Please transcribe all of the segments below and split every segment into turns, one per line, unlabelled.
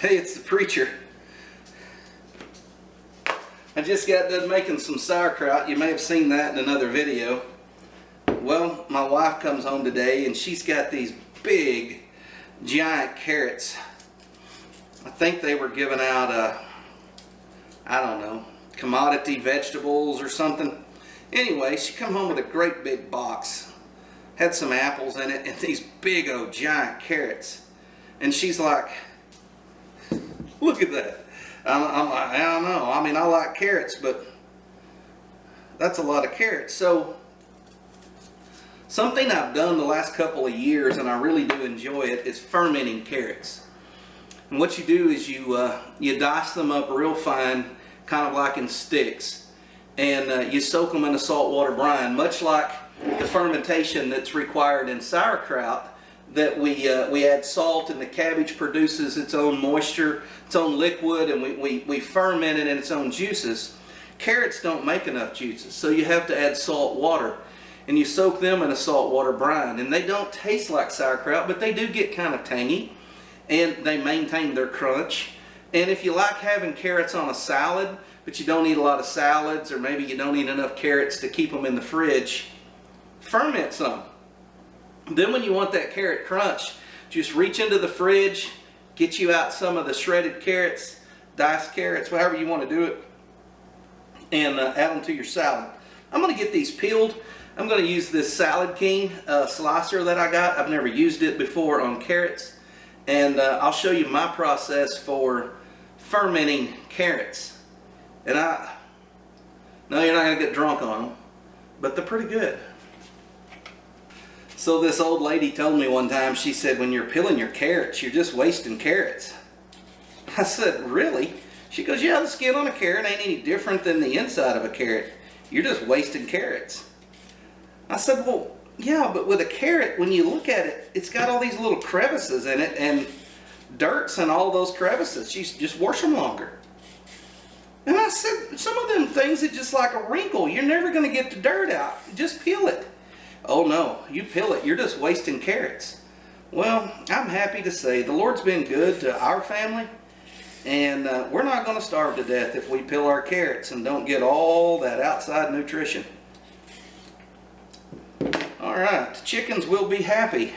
Hey, it's the preacher. I just got done making some sauerkraut. You may have seen that in another video. Well, my wife comes home today and she's got these big, giant carrots. I think they were giving out, I don't know, commodity vegetables or something. Anyway, she come home with a great big box. Had some apples in it and these big old giant carrots. And she's like, look at that. I'm like, I don't know. I mean, I like carrots, but that's a lot of carrots. So, something I've done the last couple of years, and I really do enjoy it, is fermenting carrots. And what you do is you dice them up real fine, kind of like in sticks, and you soak them in a saltwater brine, much like the fermentation that's required in sauerkraut. That we add salt and the cabbage produces its own moisture, its own liquid, and we ferment it in its own juices. Carrots don't make enough juices, so you have to add salt water. And you soak them in a saltwater brine. And they don't taste like sauerkraut, but they do get kind of tangy. And they maintain their crunch. And if you like having carrots on a salad, but you don't eat a lot of salads, or maybe you don't eat enough carrots to keep them in the fridge, ferment some. Then when you want that carrot crunch, just reach into the fridge, get you out some of the shredded carrots, diced carrots, however you want to do it, and add them to your salad. I'm going to get these peeled. I'm going to use this Salad King slicer that I got. I've never used it before on carrots. And I'll show you my process for fermenting carrots. And no, you're not going to get drunk on them, but they're pretty good. So this old lady told me one time, she said, when you're peeling your carrots, you're just wasting carrots. I said, really? She goes, yeah, the skin on a carrot ain't any different than the inside of a carrot. You're just wasting carrots. I said, well, yeah, but with a carrot, when you look at it, it's got all these little crevices in it and dirt's in all those crevices. You just wash them longer. And I said, some of them things are just like a wrinkle. You're never going to get the dirt out. Just peel it. Oh no, you peel it, you're just wasting carrots. Well, I'm happy to say the Lord's been good to our family, and we're not going to starve to death if we peel our carrots and don't get all that outside nutrition. Alright, the chickens will be happy.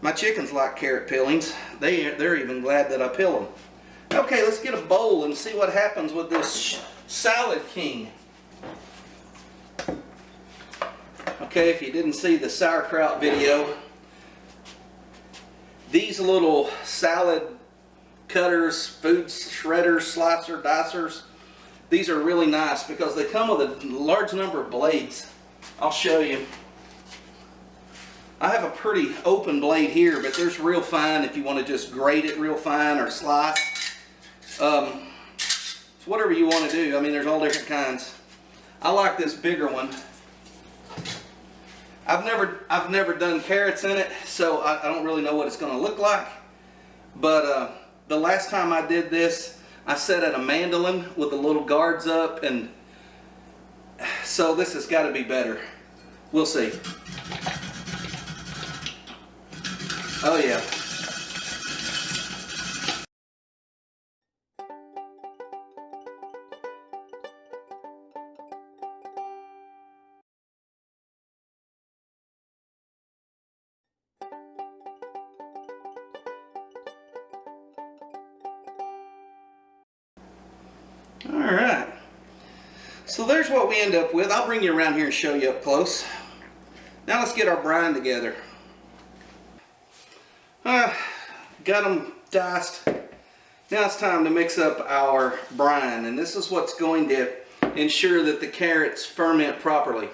My chickens like carrot peelings. They're even glad that I peel them. Okay, let's get a bowl and see what happens with this Salad King. Okay, if you didn't see the sauerkraut video, these little salad cutters, food shredders, slicer, dicers, these are really nice because they come with a large number of blades. I'll show you. I have a pretty open blade here, but there's real fine if you want to just grate it real fine or slice. It's whatever you want to do. I mean, there's all different kinds. I like this bigger one. I've never done carrots in it, so I don't really know what it's going to look like. But the last time I did this, I set at a mandolin with the little guards up, and so this has got to be better. We'll see. Oh yeah. Alright, so there's what we end up with. I'll bring you around here and show you up close. Now let's get our brine together. Got them diced. Now it's time to mix up our brine, and this is what's going to ensure that the carrots ferment properly.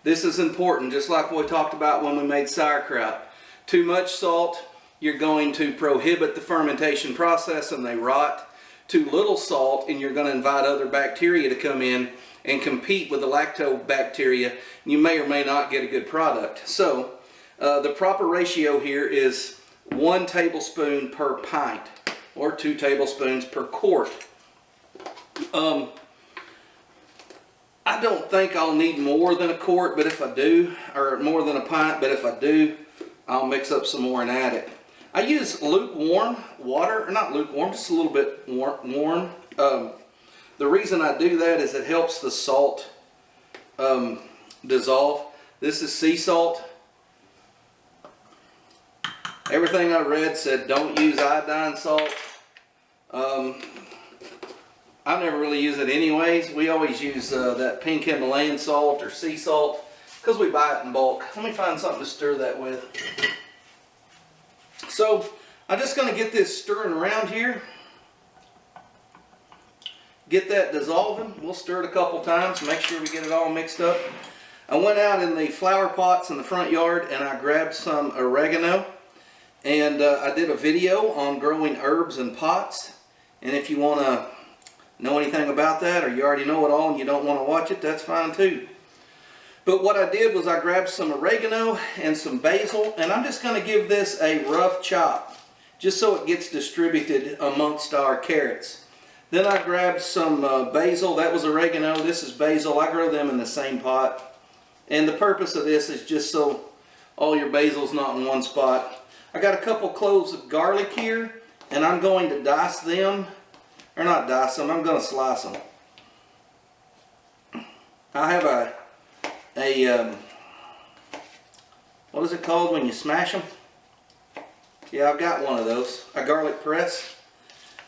This is important, just like we talked about when we made sauerkraut. Too much salt, you're going to prohibit the fermentation process and they rot. Too little salt and you're going to invite other bacteria to come in and compete with the lactobacteria. You may or may not get a good product. So the proper ratio here is 1 tablespoon per pint or 2 tablespoons per quart. I don't think I'll need more than a quart, but if I do, or more than a pint, but if I do, I'll mix up some more and add it. I use lukewarm water, or not lukewarm, just a little bit warm. The reason I do that is it helps the salt dissolve. This is sea salt. Everything I read said don't use iodine salt. I never really use it anyways. We always use that pink Himalayan salt or sea salt because we buy it in bulk. Let me find something to stir that with. So I'm just going to get this stirring around here. Get that dissolving. We'll stir it a couple times, make sure we get it all mixed up. I went out in the flower pots in the front yard and I grabbed some oregano. And I did a video on growing herbs in pots. And if you want to know anything about that, or you already know it all and you don't want to watch it, that's fine too. But what I did was I grabbed some oregano and some basil, and I'm just going to give this a rough chop, just so it gets distributed amongst our carrots. Then I grabbed some basil. That was oregano. This is basil. I grow them in the same pot. And the purpose of this is just so all your basil's not in one spot. I got a couple cloves of garlic here, and I'm going to dice them, or not dice them, I'm going to slice them. I have a what is it called when you smash them? Yeah, I've got one of those, a garlic press,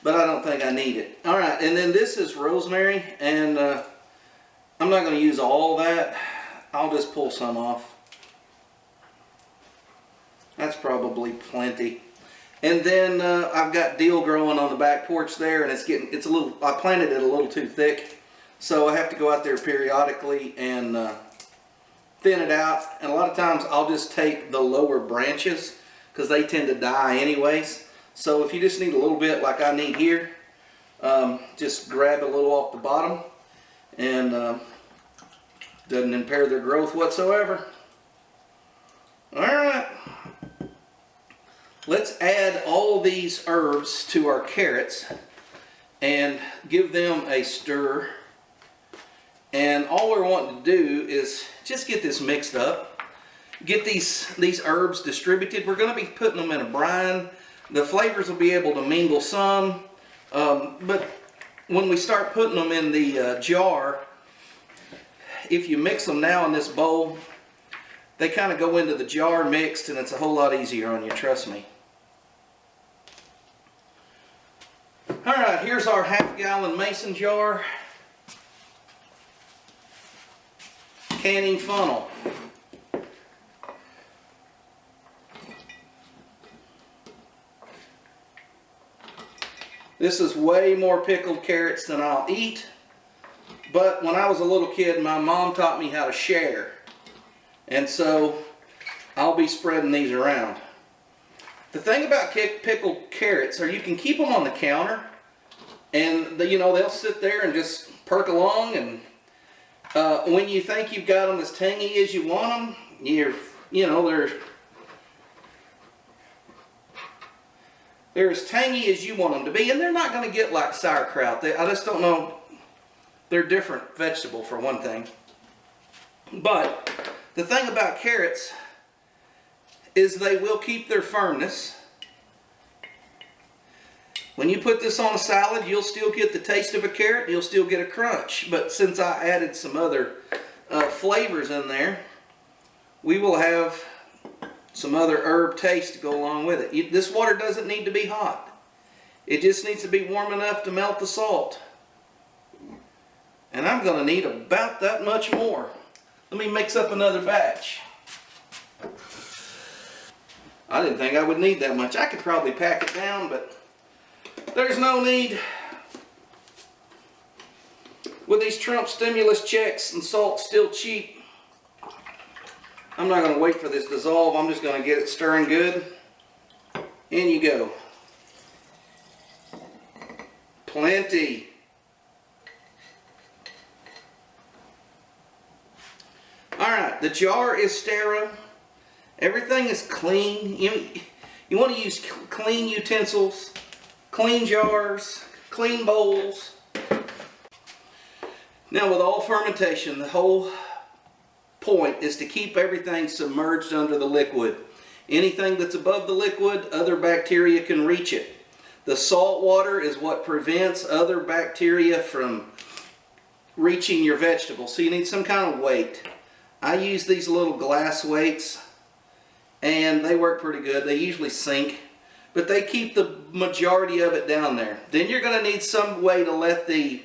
but I don't think I need it. Alright, and then this is rosemary, and I'm not going to use all that. I'll just pull some off. That's probably plenty. And then I've got dill growing on the back porch there, and it's a little, I planted it a little too thick, so I have to go out there periodically and thin it out. And a lot of times I'll just take the lower branches because they tend to die anyways. So if you just need a little bit like I need here, just grab a little off the bottom, and doesn't impair their growth whatsoever. Alright. Let's add all these herbs to our carrots and give them a stir. And all we're wanting to do is just get this mixed up. Get these herbs distributed. We're going to be putting them in a brine. The flavors will be able to mingle some. But when we start putting them in the jar, if you mix them now in this bowl, they kind of go into the jar mixed, and it's a whole lot easier on you, trust me. Alright, here's our half-gallon mason jar. Canning funnel. This is way more pickled carrots than I'll eat, but when I was a little kid, my mom taught me how to share. And so I'll be spreading these around. The thing about pickled carrots are you can keep them on the counter, and they'll sit there and just perk along, and when you think you've got them as tangy as you want them, they're as tangy as you want them to be, and they're not going to get like sauerkraut. I just don't know. They're a different vegetable for one thing. But the thing about carrots is they will keep their firmness. When you put this on a salad, you'll still get the taste of a carrot, you'll still get a crunch. But since I added some other flavors in there, we will have some other herb taste to go along with it. This water doesn't need to be hot. It just needs to be warm enough to melt the salt. And I'm going to need about that much more. Let me mix up another batch. I didn't think I would need that much. I could probably pack it down, but there's no need. With these Trump stimulus checks and salt still cheap, I'm not going to wait for this to dissolve. I'm just going to get it stirring good. In you go. Plenty. Alright, the jar is sterile. Everything is clean. You want to use clean utensils, clean jars, clean bowls. Now with all fermentation, the whole point is to keep everything submerged under the liquid. Anything that's above the liquid, other bacteria can reach it. The salt water is what prevents other bacteria from reaching your vegetables. So you need some kind of weight. I use these little glass weights and they work pretty good. They usually sink, but they keep the majority of it down there. Then you're going to need some way to let the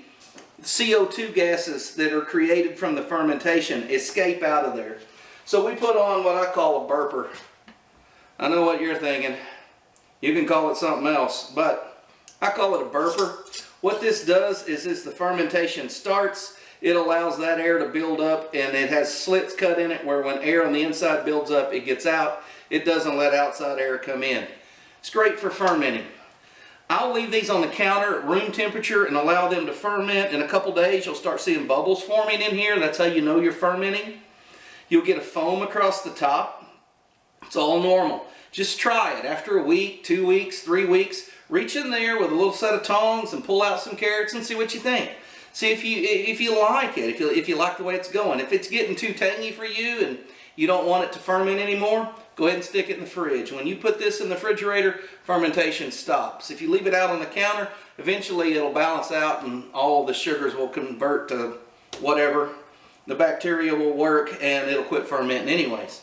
CO2 gases that are created from the fermentation escape out of there. So we put on what I call a burper. I know what you're thinking. You can call it something else, but I call it a burper. What this does is as the fermentation starts, it allows that air to build up, and it has slits cut in it where when air on the inside builds up, it gets out. It doesn't let outside air come in. It's great for fermenting. I'll leave these on the counter at room temperature and allow them to ferment. In a couple days, you'll start seeing bubbles forming in here. That's how you know you're fermenting. You'll get a foam across the top. It's all normal. Just try it. After a week, 2 weeks, 3 weeks, reach in there with a little set of tongs and pull out some carrots and see what you think. See if you like it, if you like the way it's going. If it's getting too tangy for you and you don't want it to ferment anymore, go ahead and stick it in the fridge. When you put this in the refrigerator, fermentation stops. If you leave it out on the counter, eventually it'll balance out and all the sugars will convert to whatever. The bacteria will work and it'll quit fermenting anyways.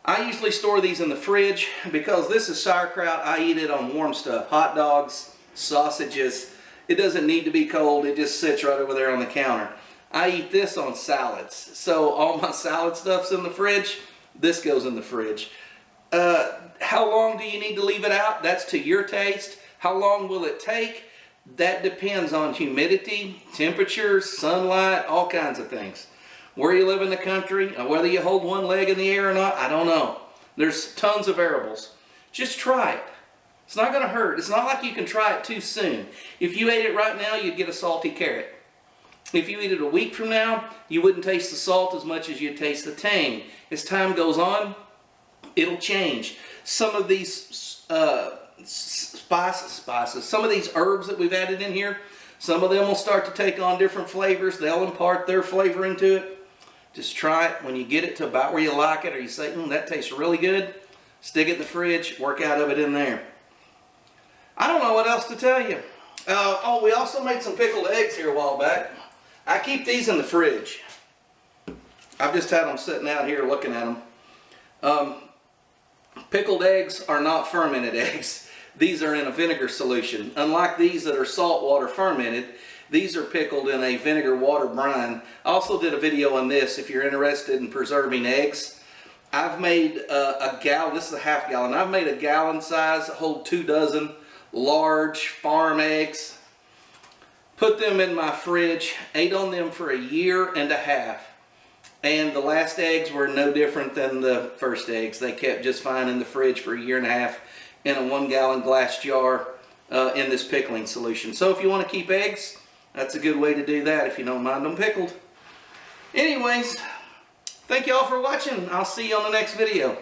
I usually store these in the fridge because this is sauerkraut. I eat it on warm stuff. Hot dogs, sausages. It doesn't need to be cold. It just sits right over there on the counter. I eat this on salads. So all my salad stuff's in the fridge. This goes in the fridge. How long do you need to leave it out? That's to your taste. How long will it take? That depends on humidity, temperatures, sunlight, all kinds of things. Where you live in the country, whether you hold one leg in the air or not, I don't know. There's tons of variables. Just try it. It's not going to hurt. It's not like you can try it too soon. If you ate it right now, you'd get a salty carrot. If you eat it a week from now, you wouldn't taste the salt as much as you'd taste the tang. As time goes on, it'll change. Some of these spices, some of these herbs that we've added in here, some of them will start to take on different flavors. They'll impart their flavor into it. Just try it. When you get it to about where you like it, or you say, that tastes really good, stick it in the fridge, work out of it in there. I don't know what else to tell you. Oh, we also made some pickled eggs here a while back. I keep these in the fridge. I've just had them sitting out here looking at them. Pickled eggs are not fermented eggs. These are in a vinegar solution. Unlike these that are salt water fermented, these are pickled in a vinegar water brine. I also did a video on this if you're interested in preserving eggs. I've made a gallon, this is a half gallon. I've made a gallon size, hold 2 dozen large farm eggs. Put them in my fridge, ate on them for 1.5 years. And the last eggs were no different than the first eggs. They kept just fine in the fridge for 1.5 years in a 1 gallon glass jar in this pickling solution. So if you want to keep eggs, that's a good way to do that if you don't mind them pickled. Anyways, thank you all for watching. I'll see you on the next video.